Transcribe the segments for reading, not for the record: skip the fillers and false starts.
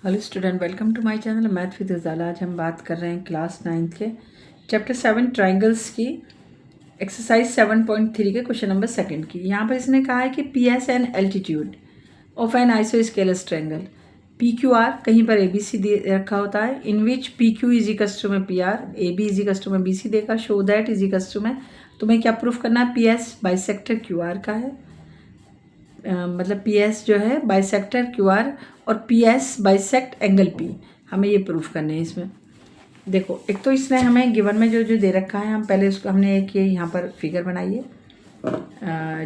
Hello student, welcome to my channel math with Ujala. आज हम बात कर रहे हैं क्लास 9 के चैप्टर 7 ट्राइंगल्स की एक्सरसाइज 7.3 के क्वेश्चन नंबर सेकंड की। यहाँ पर इसने कहा है कि P S N altitude of an isosceles triangle P Q R, कहीं पर ए बी सी दे रखा होता है, in which P Q is equals to में P R, A B is equals to में बी सी देगा, show that is equals to में तुम्हें क्या प्रूफ करना है, P S bisector Q R का है। मतलब पी एस जो है बाइसेक्टर क्यू आर और P S bisect angle P, हमें ये प्रूफ करने हैं। इसमें देखो, एक तो इसने हमें गिवन में जो जो दे रखा है, हम पहले उसको हमने एक ये यहाँ पर फिगर बनाइए।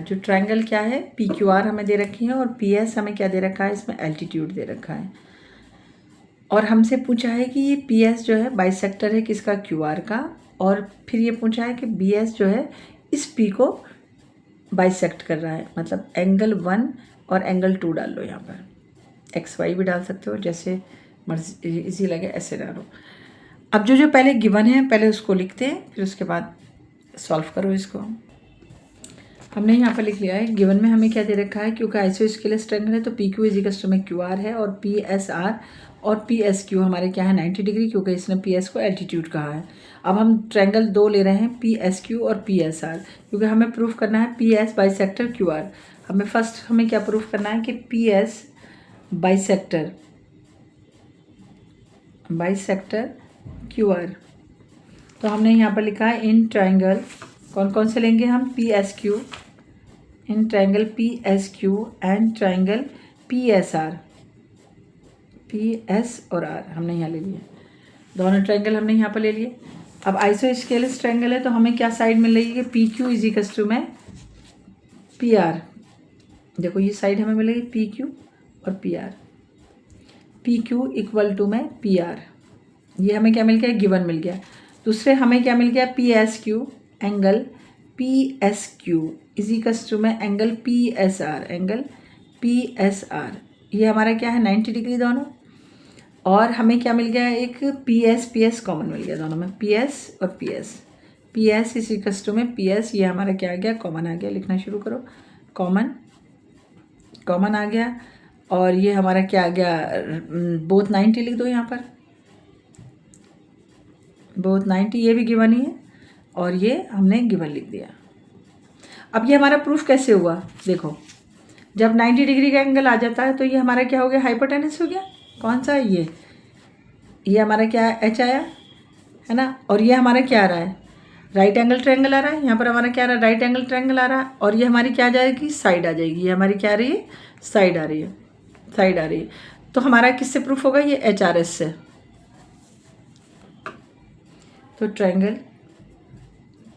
जो ट्रायंगल क्या है, पी क्यू आर हमें दे रखी है और पी एस हमें क्या दे रखा है, इसमें एल्टीट्यूड दे रखा है। और हमसे पूछा है कि ये पी एस जो है बाइसेक्टर है किसका, क्यू आर का। और फिर ये पूछा है कि बी एस जो है इस पी को बाइसेक्ट कर रहा है, मतलब एंगल 1 और एंगल 2 डाल लो। यहाँ पर एक्स वाई भी डाल सकते हो, जैसे मर्जी इजी लगे ऐसे डालो। अब जो जो पहले गिवन है पहले उसको लिखते हैं, फिर उसके बाद सॉल्व करो इसको। हमने यहाँ पर लिख लिया है, गिवन में हमें क्या दे रखा है, क्योंकि आइसोस्केलस ट्रायंगल है तो P Q is equals to में क्यू आर है और पी एस आर और पी एस क्यू हमारे क्या है 90 डिग्री, क्योंकि इसने पी एस को एल्टीट्यूड कहा है। अब हम ट्रायंगल 2 ले रहे हैं, पी एस क्यू और पी एस आर, क्योंकि हमें प्रूफ करना है P S bisector Q are. हमें क्या प्रूफ करना है कि P S bisector Q R. तो हमने यहाँ पर लिखा है इन ट्रायंगल, कौन कौन से लेंगे हम, P S Q, in triangle P S Q and triangle P S are, P S और आर हमने यहाँ ले लिए, दोनों ट्रायंगल हमने यहाँ पर ले लिए। अब आइसोस्केलस ट्रायंगल है तो हमें क्या साइड मिल रही है, P Q is equals to में पी आर। देखो ये साइड हमें मिलेगी पी क्यू और P R, P Q equal to में पी आर, ये हमें क्या मिल गया, गिवन मिल गया। दूसरे हमें क्या मिल गया, P S Q angle P S Q is equals to में angle P S R, angle P S R, ये हमारा क्या है 90 डिग्री दोनों। और हमें क्या मिल गया, एक पी एस कॉमन मिल गया दोनों में, पी एस और P S is equals to में पी एस, ये हमारा क्या आ गया, कॉमन आ गया। लिखना शुरू करो, कॉमन आ गया। और ये हमारा क्या आ गया, बोथ 90 लिख दो यहाँ पर, बोथ 90, ये भी गिवन ही है और ये हमने गिवन लिख दिया। अब ये हमारा प्रूफ कैसे हुआ, देखो जब 90 डिग्री का एंगल आ जाता है तो ये हमारा क्या हो गया, हाइपोटेनस हो गया। कौन सा, ये हमारा क्या एच आया है ना, और ये हमारा क्या आ रहा है, राइट एंगल ट्रायंगल आ रहा है। यहाँ पर हमारा क्या आ रहा है, राइट एंगल ट्रायंगल आ रहा है। और ये हमारी क्या आ जाएगी, साइड आ जाएगी, ये हमारी क्या आ रही है, साइड आ रही है। तो हमारा किससे प्रूफ होगा, ये एच आर एस से। तो triangle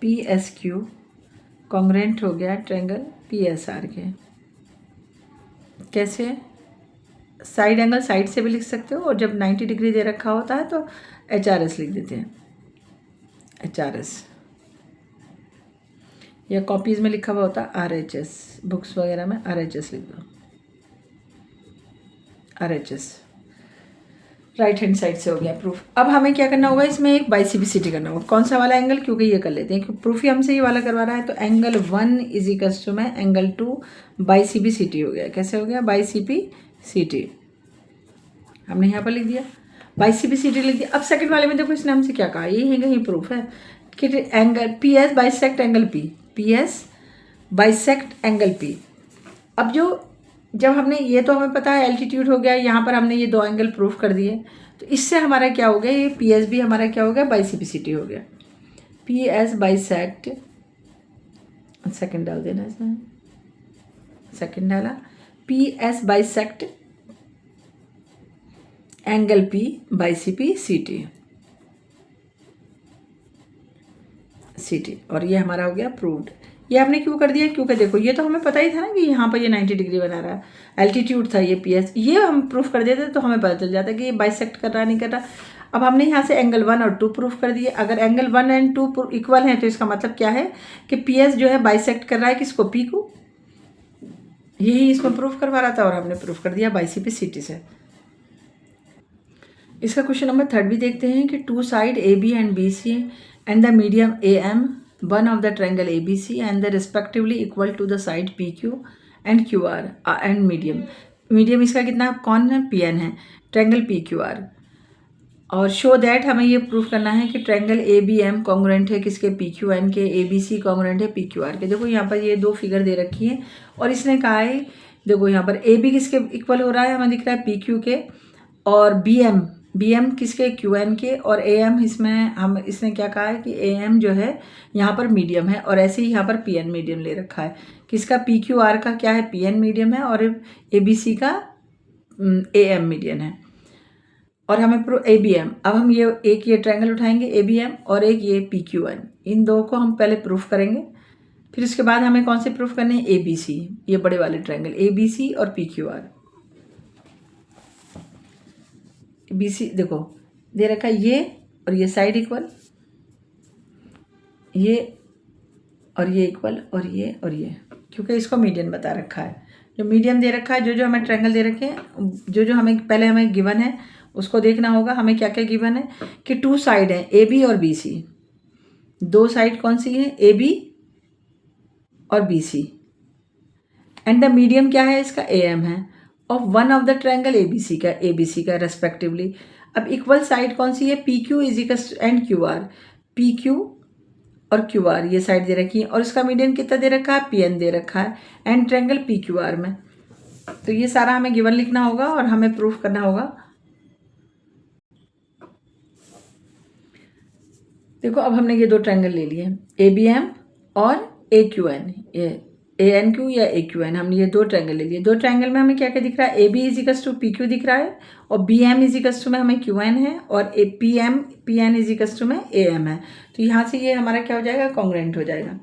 P S Q congruent हो गया ट्रायंगल पी एस आर के। कैसे, साइड एंगल साइड से भी लिख सकते हो, और जब 90 डिग्री दे रखा होता है तो एच आर एस लिख देते हैं, एच आर एस। या कॉपीज़ में लिखा हुआ होता है आर एच एस, बुक्स वगैरह में आर एच एस लिख दो, are H S. Right hand side से हो गया प्रूफ। अब हमें क्या करना होगा, इसमें एक बाइसिपिसिटी करना होगा। कौन सा वाला एंगल, क्योंकि ये कर लेते हैं, क्योंकि प्रूफ ही हमसे ये वाला करवा रहा है। तो एंगल 1 इज इक्वल्स टू में एंगल 2 बाइसिपिसिटी हो गया। कैसे हो गया, बाइसिपिसिटी हमने यहाँ पर लिख दिया, बाइसिपिसिटी लिख दिया। अब सेकंड वाले में देखो इसने हमसे क्या कहा, ये है कहीं प्रूफ है कि angle P S bisect angle P S bisect angle P. अब जब हमने ये, तो हमें पता है एल्टीट्यूड हो गया, यहाँ पर हमने ये दो एंगल प्रूफ कर दिए, तो इससे हमारा क्या हो गया, ये पी एस भी हमारा क्या हो गया, बाइसिपिसिटी हो गया। पी एस बाइसेक्ट, सेकंड डाल देना इसमें, सेकंड डाला, P S bisect angle P बाइसिपिसिटी और ये हमारा हो गया प्रूव्ड। ये हमने क्यों कर दिया, क्योंकि देखो ये तो हमें पता ही था ना कि यहाँ पर ये 90 डिग्री बना रहा है, एल्टीट्यूड था ये पी एस, ये हम प्रूफ कर देते तो हमें पता चल जाता कि ये बाइसेक्ट कर रहा नहीं कर रहा। अब हमने यहाँ से एंगल 1 और 2 प्रूफ कर दिए। अगर एंगल 1 एंड 2 इक्वल हैं तो इसका मतलब क्या है कि पी एस जो है बाइसेक्ट कर रहा है किसको, पी को। यही इसमें प्रूफ करवा रहा था और हमने प्रूफ कर दिया बाइसिपिसिटी से। इसका क्वेश्चन नंबर 3 भी देखते हैं कि 2 side A B and B C and the medium A M one of the triangle ABC and they respectively equal to the side PQ and QR and medium. Medium इसका कितना कौन है, P N है, triangle P Q R. और show that हमें ये proof करना है कि triangle A B M congruent है किसके, पी क्यू एन के, ए बी सी कॉन्ग्रुएंट है पी क्यू आर के। देखो यहाँ पर ये दो फिगर दे रखी है और इसने कहा है, देखो यहाँ पर ए बी किसके इक्वल हो रहा है, हमें दिख रहा है पी क्यू के, और बी एम किसके, क्यू एन के, और ए एम इसमें हम इसने क्या कहा है कि ए एम जो है यहाँ पर मीडियम है, और ऐसे ही यहाँ पर पी एन मीडियम ले रखा है। किसका, पी क्यू आर का क्या है, पी एन मीडियम है, और ए बी सी का ए एम मीडियम है। और हमें ए बी एम, अब हम ये ट्रायंगल उठाएंगे ए बी एम और एक ये पी क्यू एन, इन दो को हम पहले प्रूफ करेंगे। फिर उसके बाद हमें कौन से प्रूफ करने हैं, ए बी सी, ये बड़े वाले ट्रायंगल ए बी सी और P Q R. B C देखो दे रखा है ये, और ये साइड इक्वल, ये और ये इक्वल, और ये, क्योंकि इसको मीडियन बता रखा है। जो मीडियम दे रखा है, जो हमें ट्रायंगल दे रखे हैं, जो हमें पहले हमें गिवन है उसको देखना होगा। हमें क्या क्या गिवन है कि टू साइड है ए बी और बी सी, दो साइड कौन सी है, ए बी और B C, and the medium क्या है इसका, ए एम है, of one of the triangle A B C का रेस्पेक्टिवली। अब इक्वल साइड कौन सी है, P Q is equals and Q R, P Q और क्यू आर ये साइड दे रखी है, और इसका मीडियम कितना दे रखा है, पी एन दे रखा है, and triangle P Q are में। तो ये सारा हमें गिवन लिखना होगा और हमें प्रूफ करना होगा। देखो अब हमने ये दो ट्रायंगल ले लिए, ए बी एम और ए क्यू एन, ये ए एन क्यू या ए क्यू एन, हमने ये दो ट्रायंगल ले लिए। दो ट्रायंगल में हमें क्या क्या दिख रहा है, A B equals to P Q दिख रहा है, और बी एम इजिकल्स टू में हमें क्यू एन है, और A P N equals to में ए एम है। तो यहाँ से ये हमारा क्या हो जाएगा, कॉन्ग्रुएंट हो जाएगा।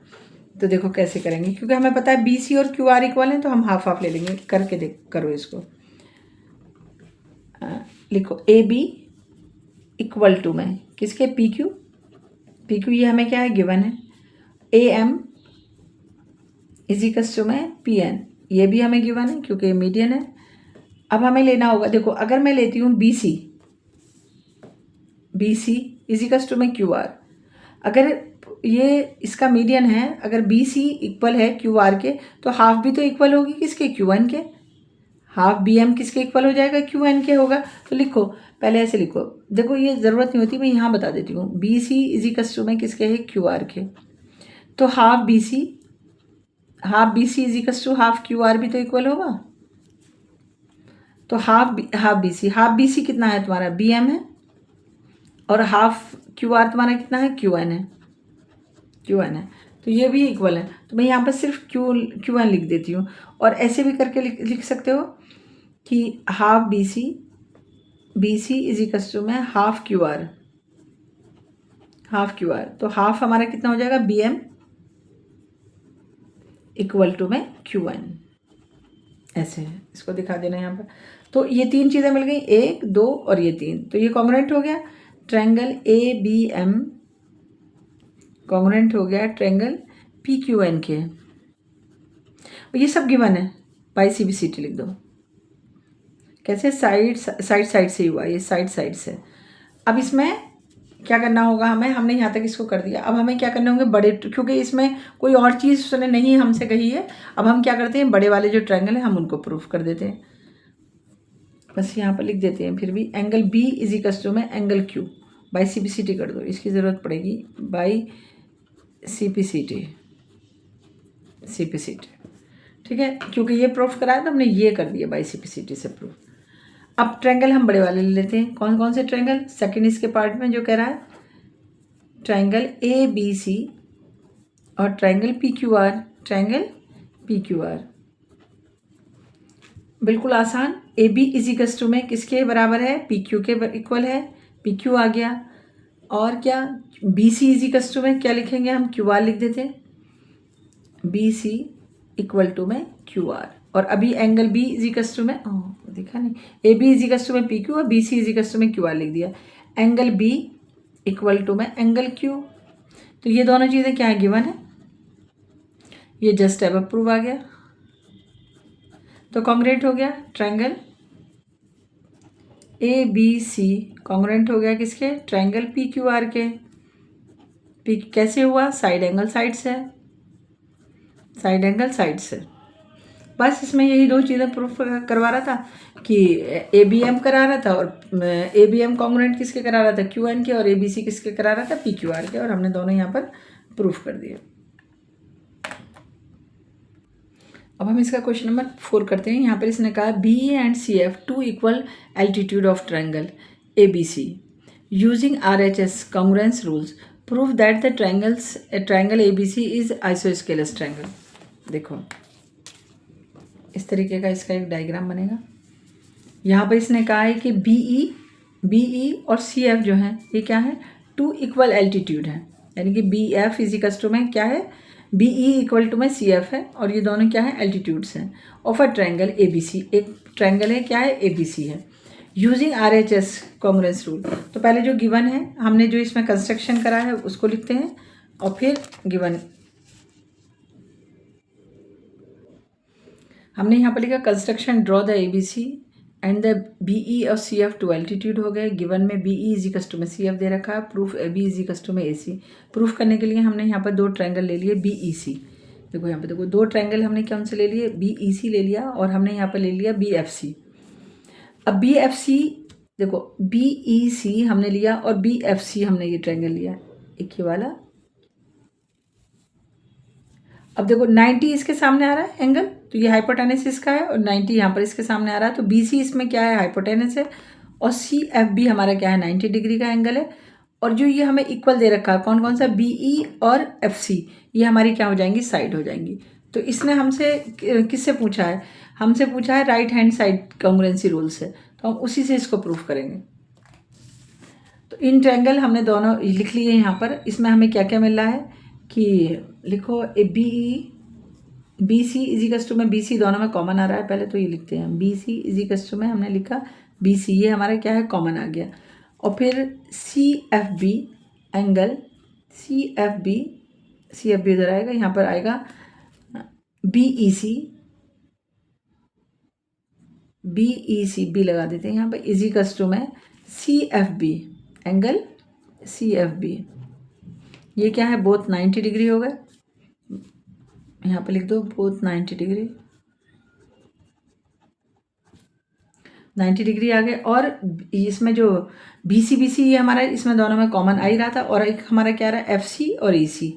तो देखो कैसे करेंगे, क्योंकि हमें पता है बी सी और क्यू आर इक्वल हैं, तो हम हाफ हाफ ले लेंगे। करके देख, करो इसको, लिखो ए बी इक्वल टू में किसके, पी क्यू ये हमें क्या है, गिवन है, ए एम इजिकल्स टू में पी एन, ये भी हमें गिवन है क्योंकि मीडियन है। अब हमें लेना होगा, देखो अगर मैं लेती हूँ बी सी इजिकल्स टू में क्यू आर, अगर ये इसका मीडियन है, अगर बी सी इक्वल है क्यू आर के, तो हाफ भी तो इक्वल होगी किसके, क्यू एन के, हाफ बी एम किसके इक्वल हो जाएगा, क्यू एन के होगा। तो लिखो, पहले ऐसे लिखो, देखो ये ज़रूरत नहीं होती, मैं यहाँ बता देती हूँ, बी सी इजिकल्स टू में किसके है, क्यू आर के, तो half B C equals to half Q R भी तो इक्वल होगा। तो हाफ बी सी कितना है तुम्हारा, बी एम है, और हाफ क्यू आर तुम्हारा कितना है, क्यू एन है, तो ये भी इक्वल है। तो मैं यहाँ पर सिर्फ क्यू एन लिख देती हूँ, और ऐसे भी करके लिख सकते हो कि half B C equals to में हाफ क्यू आर, तो हाफ हमारा कितना हो जाएगा, बी एम इक्वल टू में क्यू एन, ऐसे है, इसको दिखा देना यहाँ पर। तो ये तीन चीज़ें मिल गई, एक दो और ये तीन, तो ये कॉन्ग्रुएंट हो गया। Triangle A B M congruent हो गया ट्रायंगल पी क्यू एन के, और ये सब गिवन है, by C B C T लिख दो। कैसे, साइड से ही हुआ, ये साइड से। अब इसमें क्या करना होगा हमें, हमने यहाँ तक इसको कर दिया, अब हमें क्या करने होंगे बड़े, क्योंकि इसमें कोई और चीज़ उसने नहीं हमसे कही है। अब हम क्या करते हैं, बड़े वाले जो ट्रायंगल है हम उनको प्रूफ कर देते हैं, बस यहाँ पर लिख देते हैं। फिर भी एंगल बी इजिकल्स टू में angle Q, by C P C T कर दो, इसकी ज़रूरत पड़ेगी, by C P C T, ठीक है, क्योंकि ये प्रूफ कराया तो हमने ये कर दिया by C P C T से प्रूफ। अब ट्रायंगल हम बड़े वाले ले लेते हैं, कौन कौन से ट्रायंगल, सेकंड इसके पार्ट में जो कह रहा है, ट्रायंगल ए बी सी और ट्रायंगल पी क्यू आर, बिल्कुल आसान। ए बी इजिकल्स टू में किसके बराबर है, पी क्यू के इक्वल है, पी क्यू आ गया, और क्या, बी सी इजिकल्स टू में क्या लिखेंगे हम, क्यू आर लिख देते हैं, बी सी इक्वल टू में क्यू आर। और अभी एंगल बी इजिकल्स टू में, देखा नहीं, ए बी इजिकल्स टू में पी क्यू और बी सी इजिकल्स टू में क्यू आर लिख दिया, एंगल बी इक्वल टू में एंगल क्यू। तो ये दोनों चीज़ें क्या है, गिवन है, ये जस्ट अब प्रूव आ गया, तो कॉन्ग्रुएंट हो गया triangle A B C, congruent हो गया किसके, ट्रायंगल पी क्यू आर के। पी कैसे हुआ, साइड एंगल साइड से, बस इसमें यही दो चीज़ें प्रूफ करवा रहा था कि ए बी एम करा रहा था, और ए बी एम कॉन्ग्रुएंट किसके करा रहा था, क्यू एन के, और ए बी सी किसके करा रहा था, पी क्यू आर के, और हमने दोनों यहाँ पर प्रूफ कर दिए। अब हम इसका क्वेश्चन नंबर 4 करते हैं। यहाँ पर इसने कहा B and C F to equal altitude of triangle A B C using R H S congruence rules prove that the triangle A B C is isosceles triangle. देखो इस तरीके का इसका एक डायग्राम बनेगा। यहाँ पर इसने कहा है कि बी ई और सी एफ जो है ये क्या है, टू इक्वल एल्टीट्यूड है, यानी कि बी एफ इजिकल्स टू में क्या है, बी ई इक्वल टू में सी एफ है, और ये दोनों क्या है, एल्टीट्यूड्स हैं of a triangle A B C. एक ट्रायंगल है क्या है, ए बी सी है, using R H S congruence rule. तो पहले जो गिवन है, हमने जो इसमें कंस्ट्रक्शन करा है उसको लिखते हैं, और फिर गिवन हमने यहाँ पर लिखा construction draw the A B C and the B E और सी एफ टू एल्टीट्यूड हो गए। गिवन में बी ई इजिकल्स टू में सी एफ दे रखा है, proof A B equals to में ए सी। प्रूफ करने के लिए हमने यहाँ पर दो ट्रायंगल ले लिए बी ई सी। देखो यहाँ पे देखो दो ट्रायंगल हमने कौन से ले लिए, बी ई सी ले लिया, और हमने यहाँ पर ले लिया बी एफ सी। अब बी एफ सी देखो, बी ई सी हमने लिया और बी एफ सी हमने ये ट्रायंगल लिया, एक ही वाला। अब देखो 90 इसके सामने आ रहा है एंगल, तो ये हाइपोटेनस इसका है, और 90 यहाँ पर इसके सामने आ रहा है, तो बी सी इसमें क्या है, हाइपोटेनस है, और सी एफ भी हमारा क्या है, 90 डिग्री का एंगल है। और जो ये हमें इक्वल दे रखा है कौन कौन सा, बी ई और एफ सी, ये हमारी क्या हो जाएंगी, साइड हो जाएंगी। तो इसने हमसे किससे पूछा है, हमसे पूछा है right hand side congruency rule से, तो हम उसी से इसको प्रूफ करेंगे। तो इन ट्रायंगल हमने दोनों लिख लिए यहाँ पर। इसमें हमें क्या क्या मिल रहा है कि लिखो A B C equals to में बी सी दोनों में कॉमन आ रहा है, पहले तो ये लिखते हैं बी सी इजिकल्स टू में हमने लिखा बी सी, ये हमारा क्या है, कॉमन आ गया। और फिर C F B angle C F B उधर आएगा, यहाँ पर आएगा बी ई सी बी लगा देते हैं यहाँ पर, इजिकल्स टू में C F B angle C F B, ये क्या है, बोथ 90 डिग्री हो गए, यहाँ पे लिख दो बोथ 90 डिग्री आ गए। और इसमें जो बी सी ये हमारा इसमें दोनों में कॉमन आ ही रहा था, और एक हमारा क्या रहा है, एफ सी और ई सी।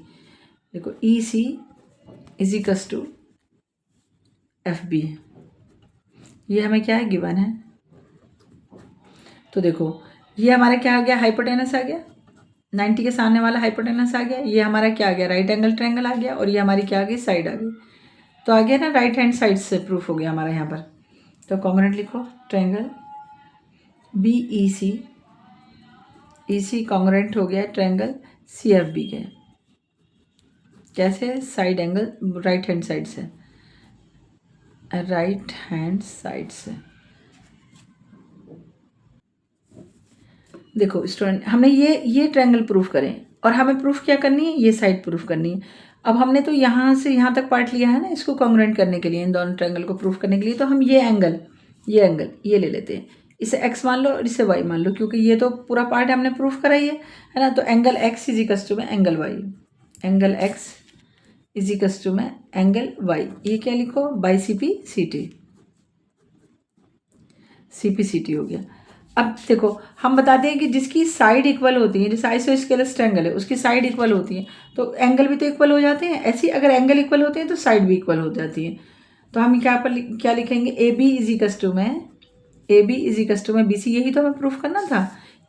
देखो ई सी इजिकल्स टू एफ बी, ये हमें क्या है, गिवन है। तो देखो ये हमारा क्या आ गया, हाइपोटेनस आ गया, 90 के सामने वाला हाइपोटेनस आ गया, ये हमारा क्या आ गया, राइट एंगल ट्रायंगल आ गया, और ये हमारी क्या आ गई, साइड आ गई। तो आ गया ना, राइट हैंड साइड से प्रूफ हो गया हमारा यहाँ पर। तो कॉन्ग्रुएंट लिखो, triangle B E C congruent हो गया ट्रायंगल सी एफ बी के। कैसे, side angle right hand side से, राइट हैंड साइड से। देखो स्टूडेंट, हमने ये ट्रायंगल प्रूफ करें, और हमें प्रूफ क्या करनी है, ये साइड प्रूफ करनी है। अब हमने तो यहाँ से यहाँ तक पार्ट लिया है ना, इसको कॉन्ग्रुएंट करने के लिए, इन दोनों ट्रायंगल को प्रूफ करने के लिए, तो हम ये एंगल ये ले लेते हैं, इसे x मान लो और इसे y मान लो, क्योंकि ये तो पूरा पार्ट हमने प्रूफ करा ही है ना। तो एंगल x इजिकल्स टू में angle y, angle x equals to में एंगल y, ये क्या लिखो, by C P C T हो गया। अब देखो हम बताते हैं कि जिसकी साइड इक्वल होती है, जैसे आइसोस्केलस ट्रायंगल है उसकी साइड इक्वल होती है, तो एंगल भी तो इक्वल हो जाते हैं। ऐसे अगर एंगल इक्वल होते हैं तो साइड भी इक्वल हो जाती है। तो हम क्या लिखेंगे, ए बी इजिकल्स टू में बी सी, यही तो हमें प्रूफ करना था,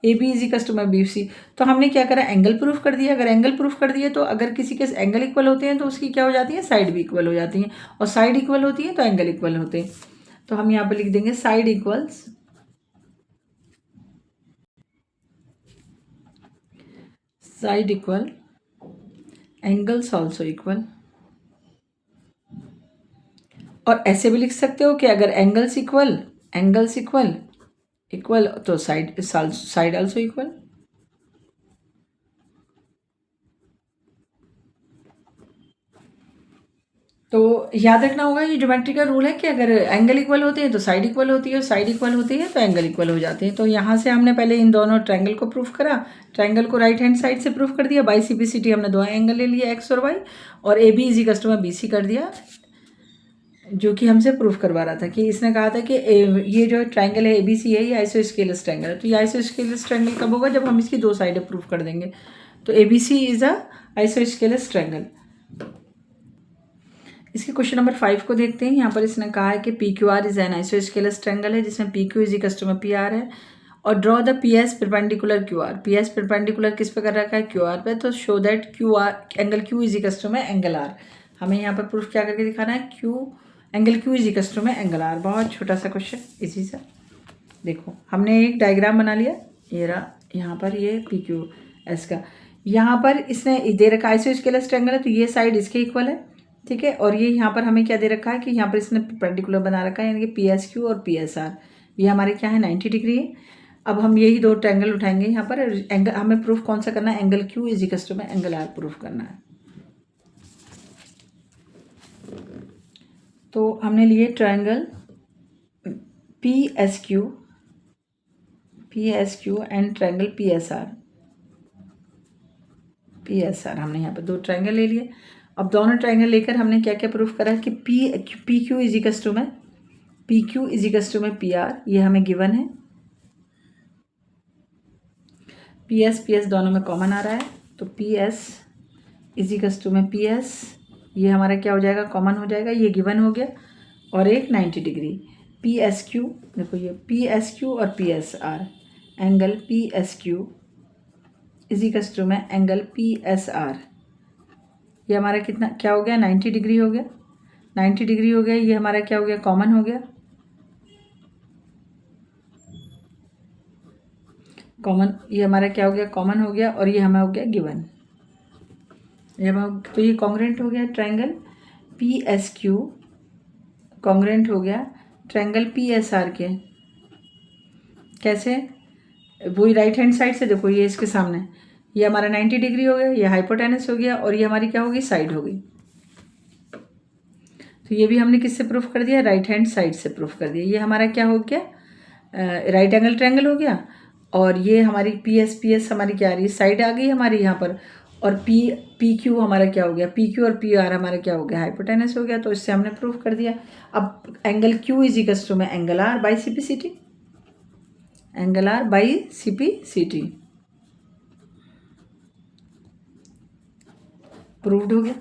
ए बी इजिकल्स टू में बी सी। तो हमने क्या करा, एंगल प्रूफ कर दिया। अगर एंगल प्रूफ कर दिए तो अगर किसी के एंगल इक्वल होते हैं तो उसकी क्या हो जाती है, साइड भी इक्वल हो जाती हैं, और साइड इक्वल होती है तो एंगल इक्वल होते हैं। तो हम यहाँ पर लिख देंगे side equals side equal angles also equal. और ऐसे भी लिख सकते हो कि अगर एंगल्स इक्वल तो साइड आल्सो इक्वल। तो याद रखना होगा, ये ज्योमेट्री का रूल है कि अगर एंगल इक्वल होते हैं तो साइड इक्वल होती है, और साइड इक्वल होती है तो एंगल इक्वल हो जाते हैं। तो यहाँ से हमने पहले इन दोनों ट्रायंगल को प्रूफ करा, ट्रायंगल को राइट हैंड साइड से प्रूफ कर दिया, by C P C T हमने दो एंगल ले लिए, एक्स और वाई, और ए बी इजिकल्स टू में बी सी कर दिया, जो कि हमसे प्रूफ करवा रहा था कि इसने कहा था कि ये जो ट्रायंगल है ABC है ये आइसोस्केलस ट्रायंगल है। तो ये आइसोस्केलस ट्रायंगल कब होगा? जब हम इसकी दो साइडें प्रूफ कर देंगे। तो ABC is a isosceles triangle. इसके क्वेश्चन नंबर 5 को देखते हैं। यहाँ पर इसने कहा है कि PQR is an isosceles triangle है जिसमें PQ is equal to PR है और draw the PS perpendicular QR। PS perpendicular किस पे कर रखा है? QR पे। तो show that QR angle Q is equal to angle R। हमें यहाँ पर प्रूफ क्या करके दिखाना है? Angle Q is equal to angle R। बहुत छोटा सा क्वेश्चन, इजी सा। देखो हमने एक डायग्राम बना लिया, ये रहा यहाँ पर, ये PQS का। यहाँ पर इसने दे रखा आइसोस्केलस ट्रायंगल है तो ये साइड इसके इक्वल है, ठीक है। और ये यहाँ पर हमें क्या दे रखा है कि यहाँ पर इसने परपेंडिकुलर बना रखा है, यानी कि PSQ और PSR ये हमारे क्या है? 90 डिग्री है। अब हम यही दो ट्रायंगल उठाएंगे यहाँ पर। एंगल हमें प्रूफ कौन सा करना है? Angle Q is equal to angle R proof करना है। तो हमने लिए triangle PSQ and triangle PSR हमने यहाँ पर दो ट्रायंगल ले लिए। अब दोनों ट्रायंगल लेकर हमने क्या क्या प्रूफ करा है कि PQ is equal to PR, ये हमें गिवन है। PS दोनों में कॉमन आ रहा है तो PS is equal to PS, ये हमारा क्या हो जाएगा? कॉमन हो जाएगा, ये गिवन हो गया। और एक 90 डिग्री PSQ, देखो ये PSQ और PSR, angle PSQ is equal to angle PSR, ये हमारा कितना क्या हो गया? 90 डिग्री हो गया। 90 डिग्री हो गया, ये हमारा क्या हो गया? कॉमन हो गया। कॉमन, ये हमारा क्या हो गया? कॉमन हो गया। और ये हमें हो गया गिवन। तो ये कॉन्ग्रेंट हो गया ट्रायंगल PSQ, कॉन्ग्रेंट हो गया ट्रायंगल PSR के। कैसे? वही राइट हैंड साइड से देखो, ये इसके सामने, ये हमारा 90 डिग्री हो गया, ये हाइपोटेनस हो गया और ये हमारी क्या होगी? साइड हो गई। तो ये भी हमने किससे प्रूफ कर दिया? राइट हैंड साइड से प्रूफ कर दिया। ये हमारा क्या हो गया? राइट एंगल ट्रायंगल हो गया। और ये हमारी PS हमारी क्या आ रही है? साइड आ गई हमारी यहाँ पर। और PQ हमारा क्या हो गया? PQ और PR हमारा क्या हो गया? हाइपोटेनस हो गया। तो इससे हमने प्रूफ कर दिया। अब angle Q is equal to angle R by CPCT, angle R by CPCT, proved हो गया।